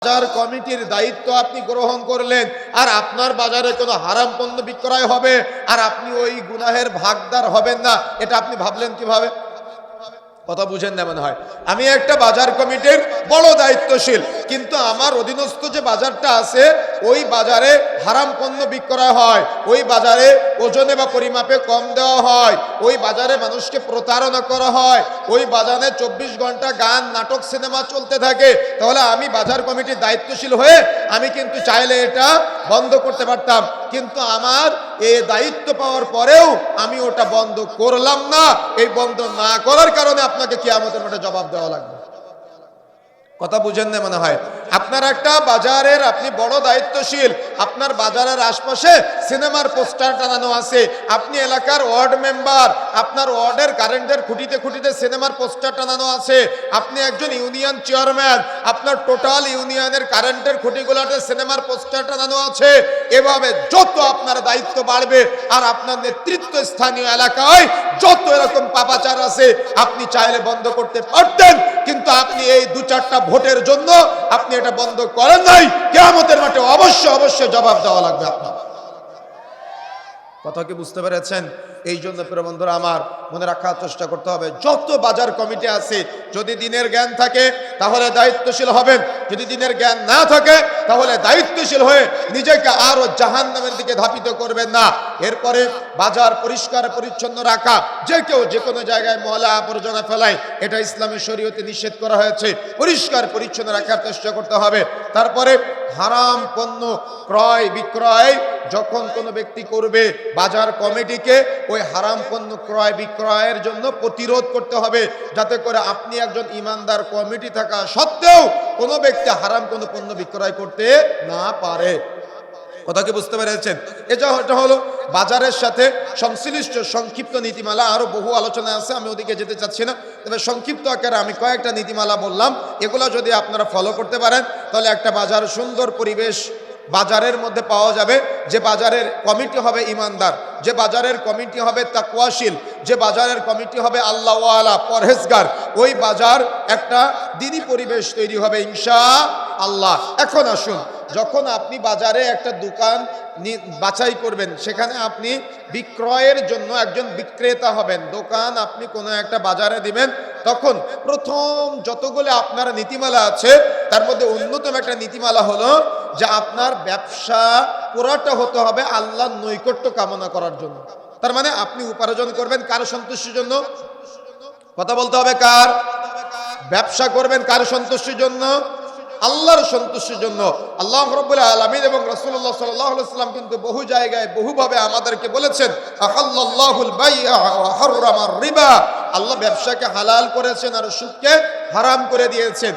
বাজার কমিটির দায়িত্ব আপনি গ্রহণ করলেন, আর আপনার বাজারে কোনো হারাম পণ্য বিক্রয় হবে আর আপনি ওই গুনাহের ভাগদার হবেন না, এটা আপনি ভাবলেন কিভাবে? কথা বুঝেন না মনে হয়। আমি একটা বাজার কমিটির বড় দায়িত্বশীল, কিন্তু আমার অধীনস্থ যে বাজারটা আছে ওই বাজারে হারাম পণ্য বিক্রয় হয়, ওই বাজারে ওজনে বা পরিমাপে কম দেওয়া হয়, ওই বাজারে মানুষকে প্রতারণা করা হয়, ওই বাজারে 24 ঘন্টা গান নাটক সিনেমা চলতে থাকে। তাহলে আমি বাজার কমিটির দায়িত্বশীল হয়ে আমি কিন্তু চাইলে এটা বন্ধ করতে পারতাম, কিন্তু আমার এই দায়িত্ব পাওয়ার পরেও আমি ওটা বন্ধ করলাম না। এই বন্ধ না করার কারণে আপনাকে কিয়ামতের মাঠে জবাব দেওয়া লাগবে। কথা বুঝেন না মনে হয়। আপনার একটা বাজারের আপনি বড় দায়িত্বশীল, আপনার বাজারের আশপাশে সিনেমার পোস্টার টানানো আছে, আপনি এলাকার ওয়ার্ড মেম্বার, আপনার ওয়ার্ডের কারেন্টের খুঁটিতে খুঁটিতে সিনেমার পোস্টার টানানো আছে, আপনি একজন ইউনিয়ন চেয়ারম্যান, আপনার টোটাল ইউনিয়নের কারেন্টের খুঁটিগুলোতে সিনেমার পোস্টার টানানো আছে। এভাবে যত আপনার দায়িত্ব বাড়বে আর আপনার নেতৃত্ব স্থানীয় এলাকায় যত এরকম পাপাচার আছে আপনি চাইলে বন্ধ করতে পারতেন, কিন্তু আপনি এই 2-4টা ভোটের জন্য আপনি এটা বন্ধ করেন নাই। কিয়ামতের মাঠে অবশ্যই জবাব দেওয়া লাগবে আপনার। কথা কি বুঝতে পেরেছেন? এই জন্য প্রিয় বন্ধুরা আমার মনে রাখার চেষ্টা করতে হবে, যত বাজার কমিটি আছে যদি দিনের জ্ঞান থাকে তাহলে দায়িত্বশীল হবেন, যদি দিনের জ্ঞান না থাকে তাহলে দায়িত্বশীল হয়ে নিজেকে আরো জাহান্নামের দিকে ধাপিত করবেন না। এরপরে বাজার পরিষ্কার পরিচ্ছন্ন রাখা, যে কেউ যে কোনো জায়গায় ময়লা আবর্জনা ফেলায় এটা ইসলামের শরীয়তে নিষেধ করা হয়েছে, পরিষ্কার পরিচ্ছন্ন রাখার চেষ্টা করতে হবে। তারপরে হারাম পণ্য ক্রয় বিক্রয় যখন কোনো ব্যক্তি করবে, বাজার কমিটিকে ওই হারাম পণ্য ক্রয় বিক্রয়ের জন্য প্রতিরোধ করতে হবে, যাতে করে আপনি একজন ইমানদার কমিটি থাকা সত্ত্বেও কোনো ব্যক্তি হারাম কোনো পণ্য বিক্রয় করতে না পারে। কথা কি বুঝতে পেরেছেন? এটা হলো বাজারের সাথে সংশ্লিষ্ট সংক্ষিপ্ত নীতিমালা। আরো বহু আলোচনা আছে, আমি ওদিকে যেতে চাচ্ছি না, তবে সংক্ষিপ্ত আকারে আমি কয়েকটা নীতিমালা বললাম। এগুলো যদি আপনারা ফলো করতে পারেন তাহলে একটা বাজার সুন্দর পরিবেশ বাজারের মধ্যে পাওয়া যাবে। যে বাজারের কমিটি হবে ইমানদার, যে বাজারের কমিটি হবে তাকওয়াশীল, যে বাজারের কমিটি হবে আল্লাহওয়ালা পরহেজগার, ওই বাজার একটা দ্বীনি পরিবেশ তৈরি হবে ইনশাআল্লাহ। এখন আসুন, যখন আপনি বাজারে একটা দোকান বাছাই করবেন, সেখানে আপনি বিক্রয়ের জন্য একজন বিক্রেতা হবেন, দোকান আপনি কোনো একটা বাজারে দিবেন, তখন প্রথম যতগুলো আপনার নীতিমালা আছে তার মধ্যে অন্যতম একটা নীতিমালা হলো যে আপনার ব্যবসা পুরাটা হতে হবে আল্লাহর নৈকট্য কামনা করার জন্য। তার মানে আপনি উপার্জন করবেন কার সন্তুষ্টির জন্য? কথা বলতে হবে, কার? ব্যবসা করবেন কার সন্তুষ্টির জন্য? আল্লাহর সন্তুষ্টির জন্য। আল্লাহ রাব্বুল আলামিন এবং রাসূলুল্লাহ সাল্লাল্লাহু আলাইহি ওয়াসাল্লাম কিন্তু বহু জায়গায় বহুভাবে আমাদেরকে বলেছেন, আহাল্লাল্লাহুল বাই'a ওয়া হাররামার রিবা। আল্লাহ ব্যবসাকে হালাল করেছেন আর সুদকে হারাম করে দিয়েছেন।